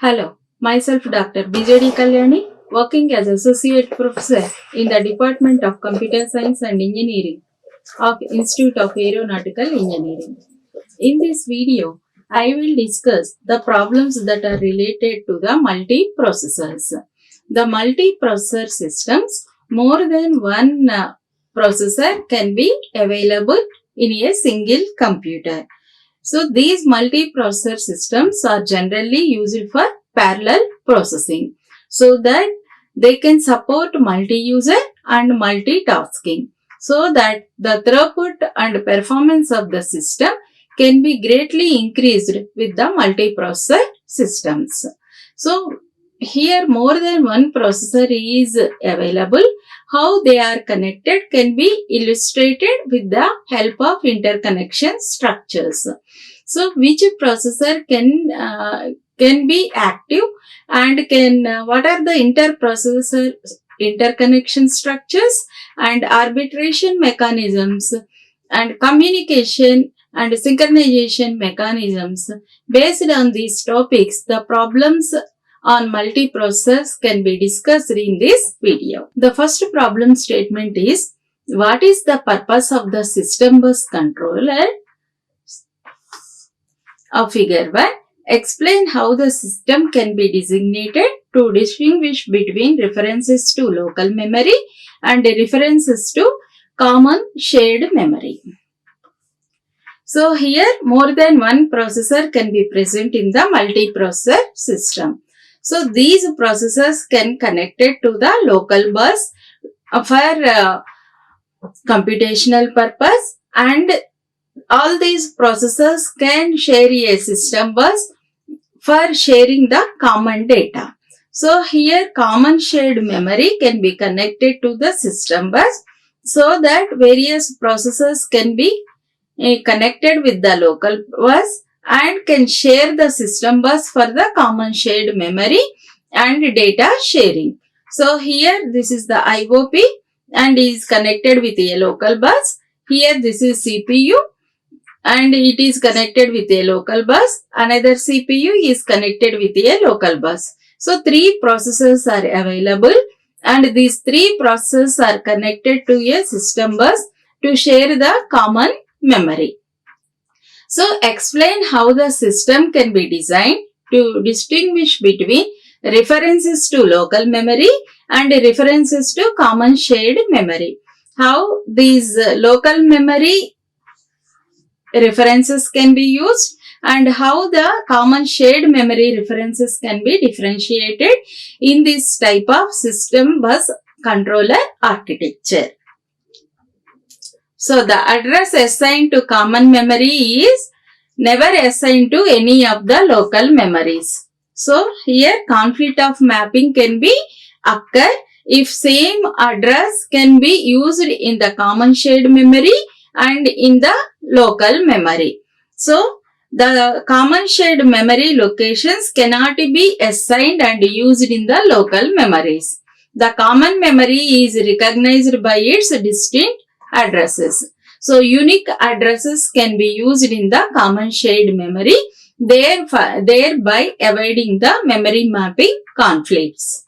Hello, myself Dr. BJD Kalyani, working as Associate Professor in the Department of Computer Science and Engineering of Institute of Aeronautical Engineering. In this video, I will discuss the problems that are related to the multiprocessors. The multiprocessor systems, more than one processor can be available in a single computer. So these multiprocessor systems are generally used for parallel processing so that they can support multi-user and multitasking so that the throughput and performance of the system can be greatly increased with the multiprocessor systems. So here more than one processor is available. How they are connected can be illustrated with the help of interconnection structures. So which processor can be active and what are the interprocessor interconnection structures and arbitration mechanisms and communication and synchronization mechanisms. Based on these topics, the problems on multiprocessors can be discussed in this video. The first problem statement is, what is the purpose of the system bus controller? Figure 1. Explain how the system can be designated to distinguish between references to local memory and references to common shared memory. So here more than one processor can be present in the multiprocessor system. So these processors can connected to the local bus for computational purpose, and all these processors can share a system bus for sharing the common data. So here common shared memory can be connected to the system bus so that various processors can be connected with the local bus and can share the system bus for the common shared memory and data sharing. So here this is the IOP and is connected with a local bus. Here this is CPU and it is connected with a local bus. Another CPU is connected with a local bus. So three processors are available and these three processors are connected to a system bus to share the common memory. So explain how the system can be designed to distinguish between references to local memory and references to common shared memory. How these local memory references can be used and how the common shared memory references can be differentiated in this type of system bus controller architecture. So the address assigned to common memory is never assigned to any of the local memories. So here conflict of mapping can be occur if same address can be used in the common shared memory and in the local memory. So the common shared memory locations cannot be assigned and used in the local memories. The common memory is recognized by its distinct addresses. So unique addresses can be used in the common shared memory, thereby avoiding the memory mapping conflicts.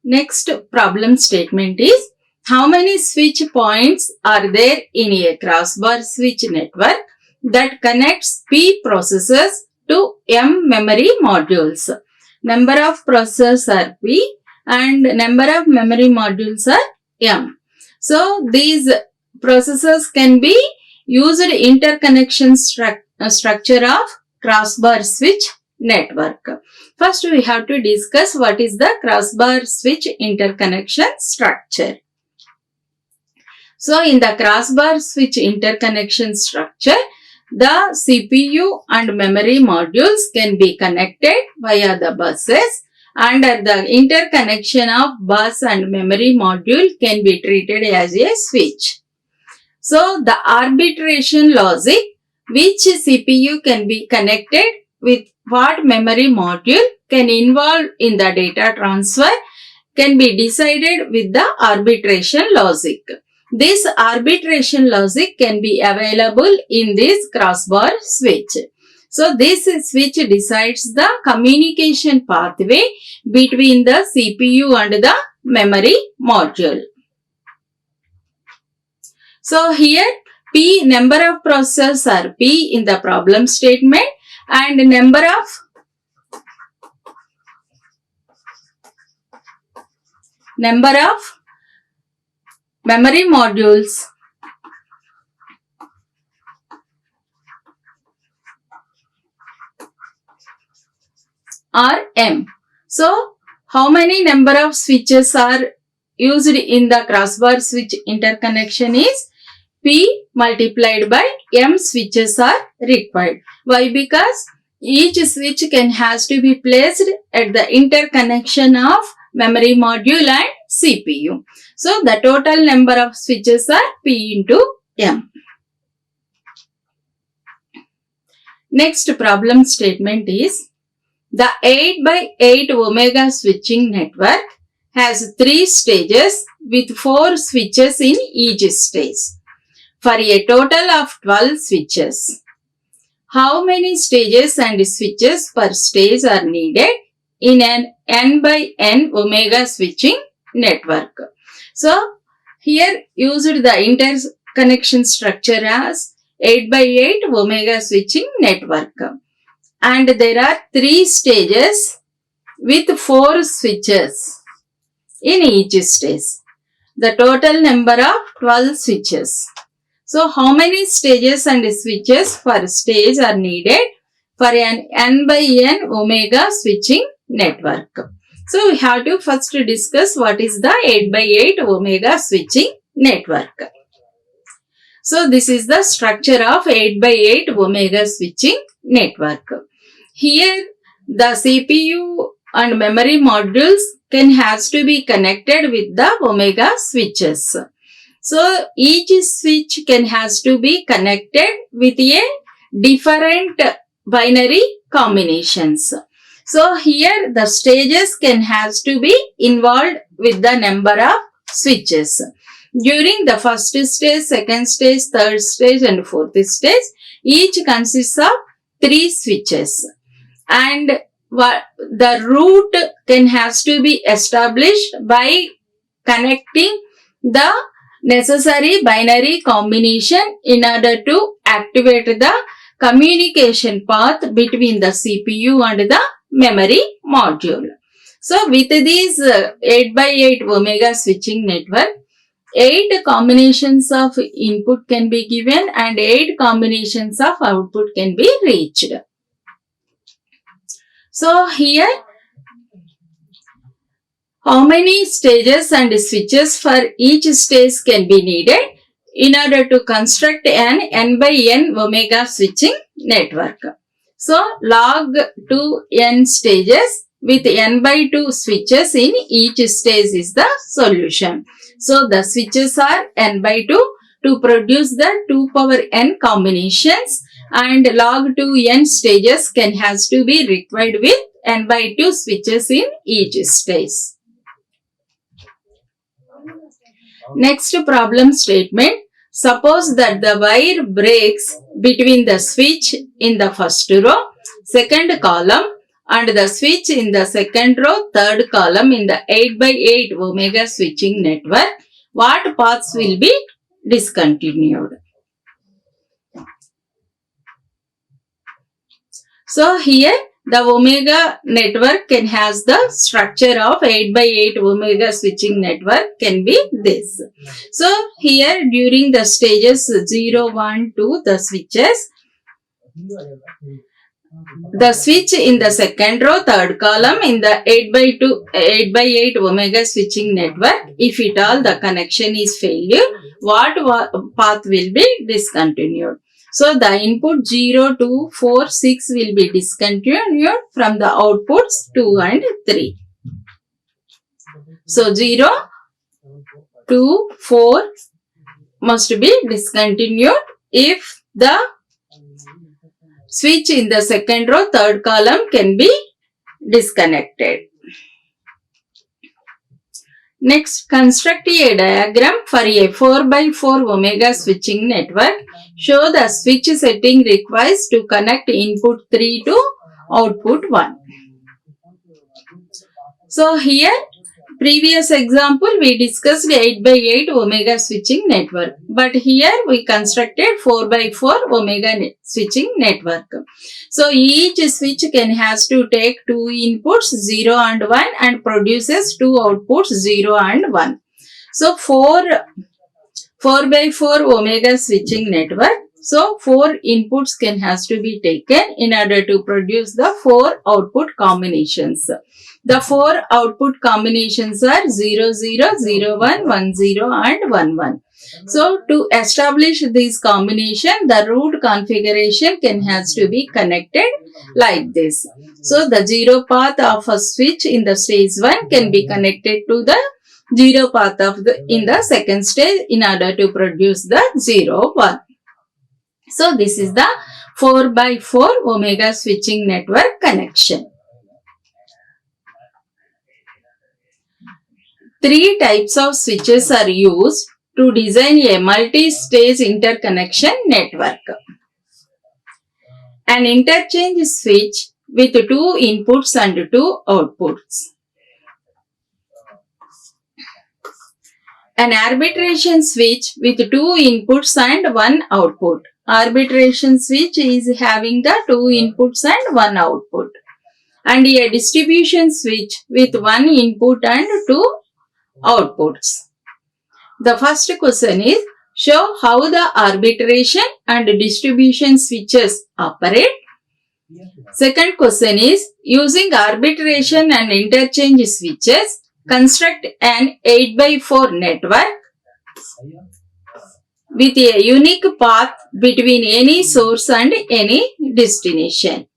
Next problem statement is, how many switch points are there in a crossbar switch network that connects P processors to M memory modules? Number of processors are P and number of memory modules are M. So these processors can be used interconnection structure of crossbar switch network. First we have to discuss what is the crossbar switch interconnection structure. So in the crossbar switch interconnection structure, the CPU and memory modules can be connected via the buses. Under the interconnection of bus and memory module can be treated as a switch. So the arbitration logic, which CPU can be connected with what memory module can involve in the data transfer, can be decided with the arbitration logic. This arbitration logic can be available in this crossbar switch. So this switch decides the communication pathway between the CPU and the memory module. So here P, number of processors are P in the problem statement, and number of memory modules are M. So how many number of switches are used in the crossbar switch interconnection is P multiplied by M switches are required. Why? Because each switch has to be placed at the interconnection of memory module and CPU. So the total number of switches are P into M. Next problem statement is, the 8x8 omega switching network has 3 stages with 4 switches in each stage for a total of 12 switches. How many stages and switches per stage are needed in an n by n omega switching network? So here used the interconnection structure as 8x8 omega switching network, and there are 3 stages with 4 switches in each stage. The total number of 12 switches. So how many stages and switches per stage are needed for an n by n omega switching network? So we have to first discuss what is the 8x8 omega switching network. So this is the structure of 8x8 omega switching network. Here the CPU and memory modules has to be connected with the omega switches. So each switch has to be connected with a different binary combinations. So here the stages has to be involved with the number of switches. During the first stage, second stage, third stage and fourth stage, each consists of 3 switches, and the route has to be established by connecting the necessary binary combination in order to activate the communication path between the CPU and the memory module. So with this 8x8 omega switching network, 8 combinations of input can be given and 8 combinations of output can be reached. So here, how many stages and switches for each stage can be needed in order to construct an n by n omega switching network? So log 2 n stages with n by 2 switches in each stage is the solution. So the switches are n by 2 to produce the 2 power n combinations, and log 2 n stages has to be required with n by 2 switches in each stage. Next problem statement. Suppose that the wire breaks between the switch in the first row, second column, and the switch in the second row, third column in the 8x8 omega switching network. What paths will be discontinued? So here the omega network has the structure of 8x8 omega switching network can be this. So here during the stages 0, 1, 2, the switches, the switch in the second row, third column in the 8x8 omega switching network, if at all the connection is failure, what path will be discontinued? So the input 0, 2, 4, 6 will be discontinued from the outputs 2 and 3. So 0, 2, 4 must be discontinued if the switch in the second row, third column can be disconnected. Next, construct a diagram for a 4x4 omega switching network Show the switch setting required to connect input 3 to output 1. So here, previous example we discussed 8x8 omega switching network, but here we constructed 4x4 omega switching network. So each switch has to take 2 inputs 0 and 1 and produces 2 outputs 0 and 1. So 4x4 omega switching network. So 4 inputs has to be taken in order to produce the 4 output combinations. The 4 output combinations are 0, 0, 0, 1, 1, 0 and 1, 1. So to establish this combination, the root configuration has to be connected like this. So the 0 path of a switch in the stage 1 can be connected to the 0 path in the second stage in order to produce the 0, 1. So this is the 4x4 omega switching network connection. 3 types of switches are used to design a multi-stage interconnection network. An interchange switch with 2 inputs and 2 outputs. An arbitration switch with 2 inputs and 1 output. Arbitration switch is having the 2 inputs and 1 output. And a distribution switch with 1 input and 2 outputs. The first question is, show how the arbitration and distribution switches operate. Second question is, using arbitration and interchange switches, construct an 8x4 network with a unique path between any source and any destination.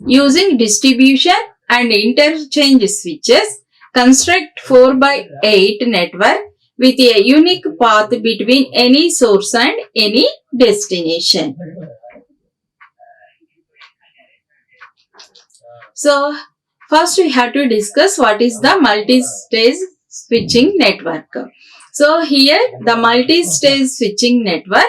Using distribution and interchange switches, construct 4x8 network with a unique path between any source and any destination. So, first we have to discuss what is the multi-stage switching network. So, here the multi-stage switching network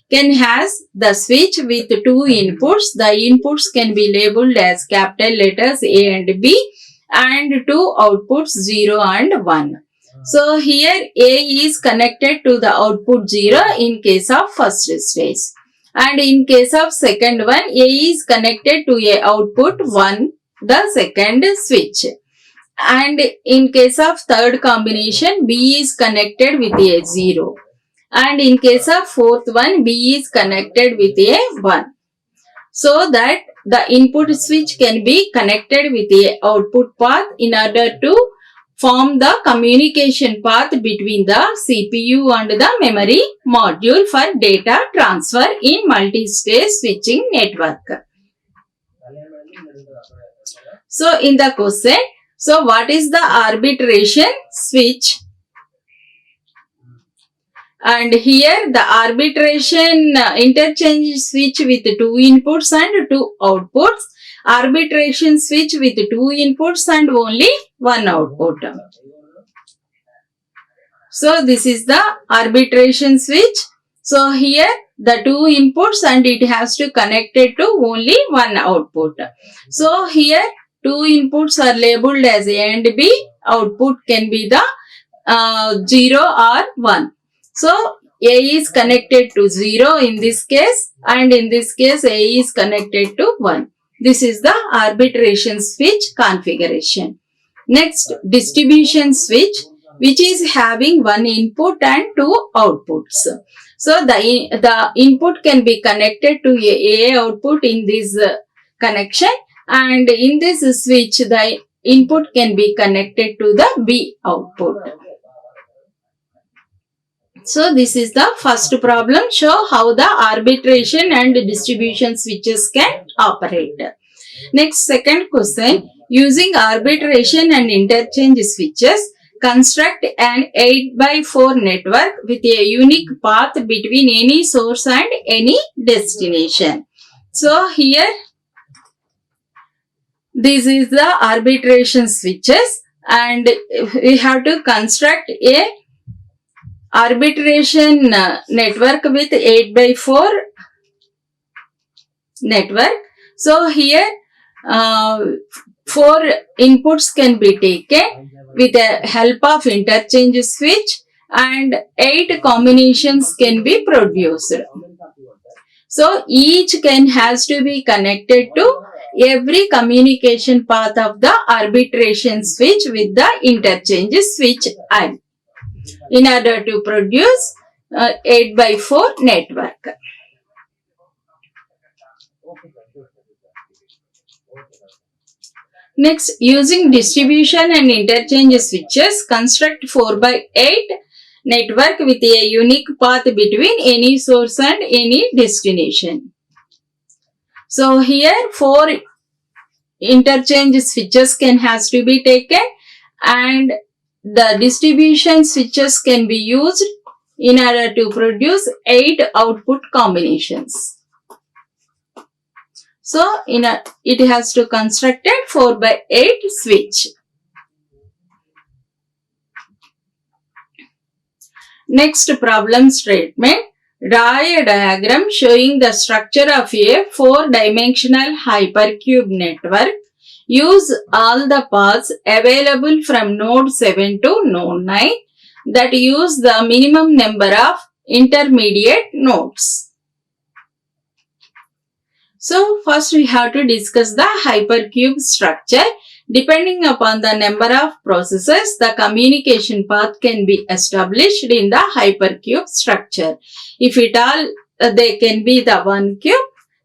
can has the switch with 2 inputs. The inputs can be labeled as capital letters A and B and 2 outputs 0 and 1. So here A is connected to the output 0 in case of first stage. And in case of second one, A is connected to a output 1, the second switch. And in case of third combination, B is connected with a 0. And in case of fourth one, B is connected with a 1. So that the input switch can be connected with a output path in order to form the communication path between the CPU and the memory module for data transfer in multi-stage switching network. So in the question, so what is the arbitration switch? And here the arbitration interchange switch with 2 inputs and 2 outputs. Arbitration switch with 2 inputs and only 1 output. So this is the arbitration switch. So here the 2 inputs and it has to connect it to only 1 output. So here 2 inputs are labeled as A and B. Output can be the 0 or 1. So A is connected to 0 in this case, and in this case A is connected to 1. This is the arbitration switch configuration. Next, distribution switch, which is having 1 input and 2 outputs. So the input can be connected to A output in this connection, and in this switch the input can be connected to the B output. So this is the first problem. Show how the arbitration and distribution switches can operate. Next, second question. Using arbitration and interchange switches, construct an 8x4 network with a unique path between any source and any destination. So here, this is the arbitration switches, and we have to construct a arbitration network with 8x4 network. So here 4 inputs can be taken with the help of interchange switch and 8 combinations can be produced. So each can has to be connected to every communication path of the arbitration switch with the interchange switch I in order to produce 8x4 network. Next, using distribution and interchange switches, construct 4x8 network with a unique path between any source and any destination. So here 4 interchange switches has to be taken and the distribution switches can be used in order to produce 8 output combinations. So it has to construct a 4x8 switch. Next problem statement. Draw a diagram showing the structure of a 4-dimensional hypercube network. Use all the paths available from node 7 to node 9 that use the minimum number of intermediate nodes. So first we have to discuss the hypercube structure. Depending upon the number of processes, the communication path can be established in the hypercube structure. If it all, they can be the one cube.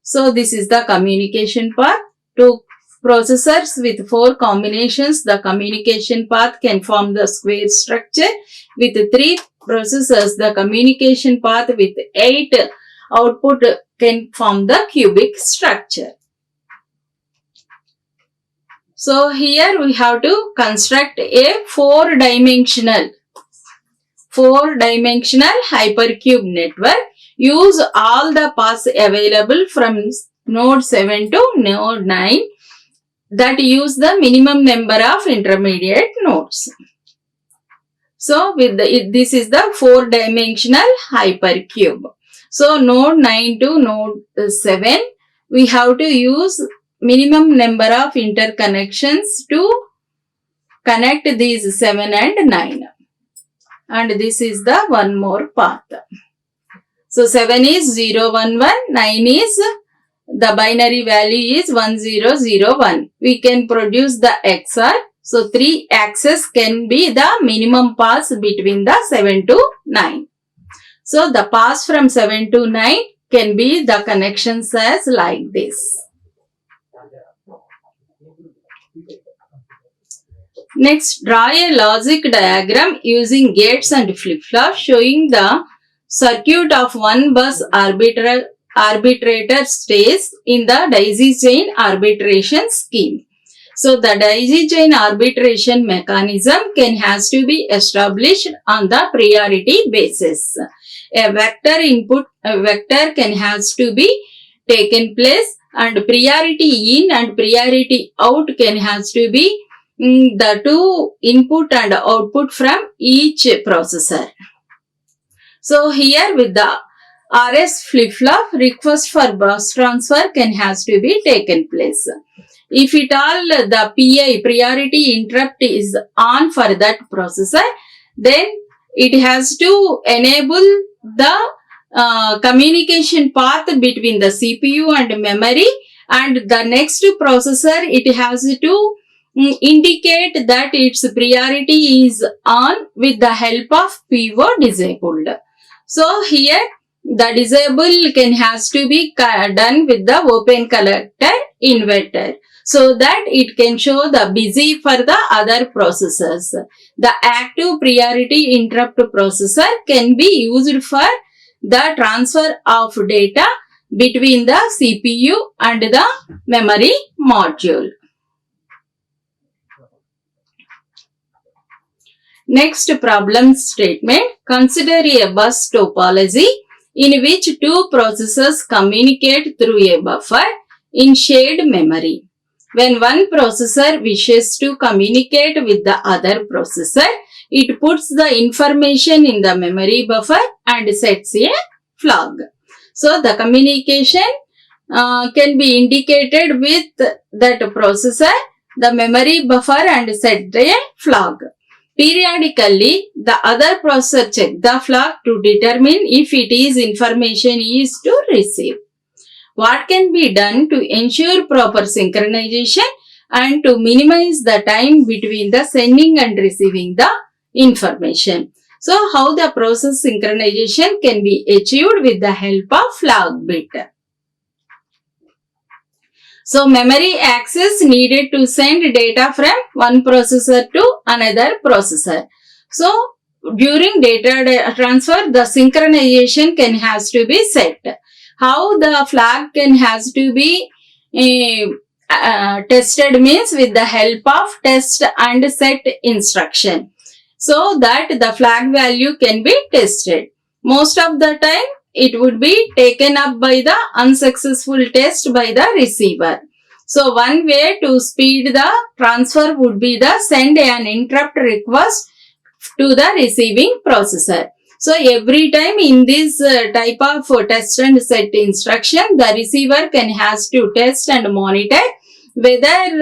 So this is the communication path. 2 processors with 4 combinations, the communication path can form the square structure. With 3 processors, the communication path with 8 output can form the cubic structure. So here we have to construct a 4-dimensional hypercube network. Use all the paths available from node 7 to node 9 that use the minimum number of intermediate nodes. So this is the 4-dimensional hypercube. So node 9 to node 7, we have to use minimum number of interconnections to connect these 7 and 9. And this is the one more path. So 7 is 0, 1, 1, 9 is the binary value is 1, 0, 0, 1. We can produce the XOR. So 3 axes can be the minimum paths between the 7 to 9. So the paths from 7 to 9 can be the connections as like this. Next, draw a logic diagram using gates and flip-flops showing the circuit of one bus arbitrator stays in the daisy chain arbitration scheme. So the daisy chain arbitration mechanism has to be established on the priority basis. A vector has to be taken place and priority in and priority out has to be the 2 input and output from each processor. So here with the RS flip-flop, request for bus transfer has to be taken place. If it all the PI priority interrupt is on for that processor, then it has to enable the communication path between the CPU and memory, and the next processor it has to indicate that its priority is on with the help of PO disabled. So here the disable has to be done with the open collector inverter, so that it can show the busy for the other processors. The active priority interrupt processor can be used for the transfer of data between the CPU and the memory module. Next problem statement. Consider a bus topology in which 2 processors communicate through a buffer in shared memory. When one processor wishes to communicate with the other processor, it puts the information in the memory buffer and sets a flag. So the communication can be indicated with that processor, the memory buffer, and set a flag. Periodically, the other processor check the flag to determine if it is information is to receive. What can be done to ensure proper synchronization and to minimize the time between the sending and receiving the information? So, how the process synchronization can be achieved with the help of flag bit. So, memory access needed to send data from one processor to another processor. So, during data transfer, the synchronization has to be set. How the flag has to be tested means with the help of test and set instruction, so that the flag value can be tested. Most of the time, it would be taken up by the unsuccessful test by the receiver. So, one way to speed the transfer would be the send an interrupt request to the receiving processor. So, every time in this type of test and set instruction, the receiver has to test and monitor whether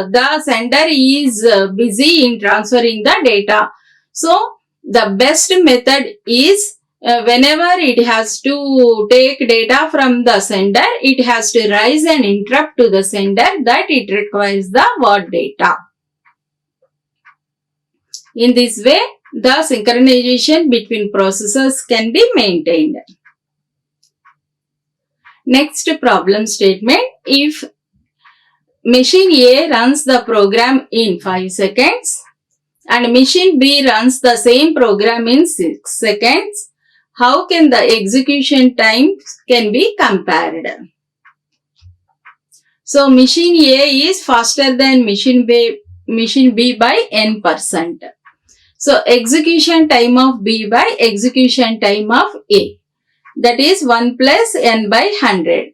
the sender is busy in transferring the data. So, the best method is whenever it has to take data from the sender, it has to raise an interrupt to the sender that it requires the word data. In this way, the synchronization between processors can be maintained. Next problem statement. If machine A runs the program in 5 seconds and machine B runs the same program in 6 seconds, how can the execution time can be compared? So, machine A is faster than machine B by n%. So, execution time of B by execution time of A, that is 1 plus n by 100.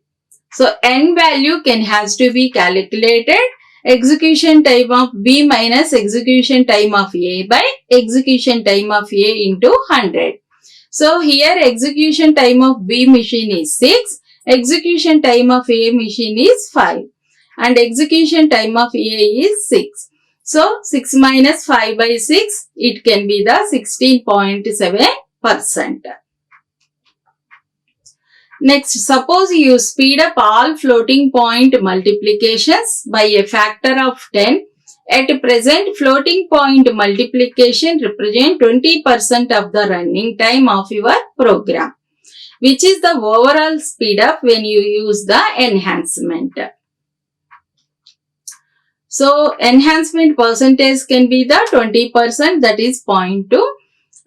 So, n value has to be calculated. Execution time of B minus execution time of A by execution time of A into 100. So, here execution time of B machine is 6, execution time of A machine is 5, and execution time of A is 6. So, 6 minus 5 by 6, it can be the 16.7%. Next, suppose you speed up all floating point multiplications by a factor of 10. At present, floating point multiplication represent 20% of the running time of your program. Which is the overall speed up when you use the enhancement? So, enhancement percentage can be the 20%, that is 0.2,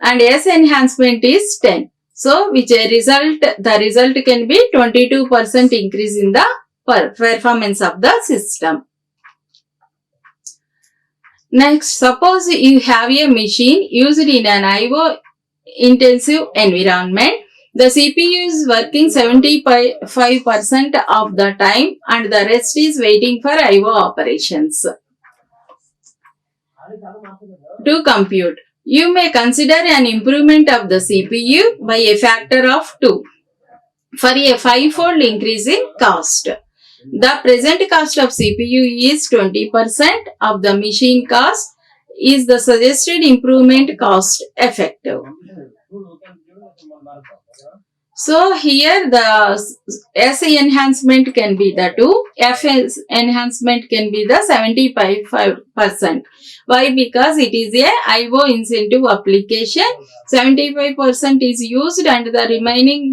and S enhancement is 10. So, the result can be 22% increase in the performance of the system. Next, suppose you have a machine used in an IO intensive environment. The CPU is working 75% of the time and the rest is waiting for IO operations to compute. You may consider an improvement of the CPU by a factor of 2 for a 5-fold increase in cost. The present cost of CPU is 20% of the machine cost. Is the suggested improvement cost effective? So, here the S enhancement can be the 2, F enhancement can be the 75%. Why? Because it is a IO incentive application. 75% is used and the remaining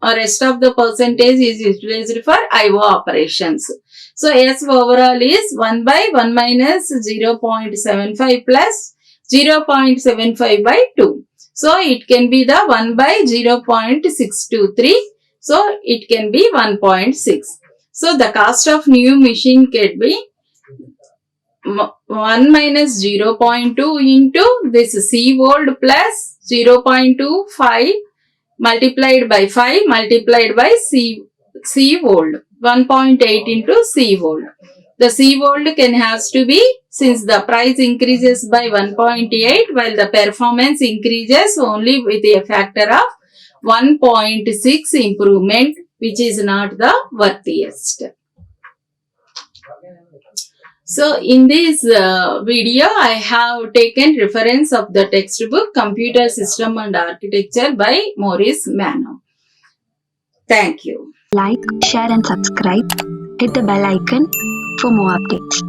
rest of the percentage is utilized for IO operations. So, S overall is 1 by 1 minus 0.75 plus 0.75 by 2. So, it can be the 1 by 0.623. So, it can be 1.6. So, the cost of new machine can be 1 minus 0.2 into this C volt plus 0.25 multiplied by 5 multiplied by C volt. 1.8 into C volt. The C volt has to be, since the price increases by 1.8 while the performance increases only with a factor of 1.6 improvement which is not the worthiest. So in this video, I have taken reference of the textbook Computer System and Architecture by Maurice Mano. Thank you. Like, share and subscribe. Hit the bell icon for more updates.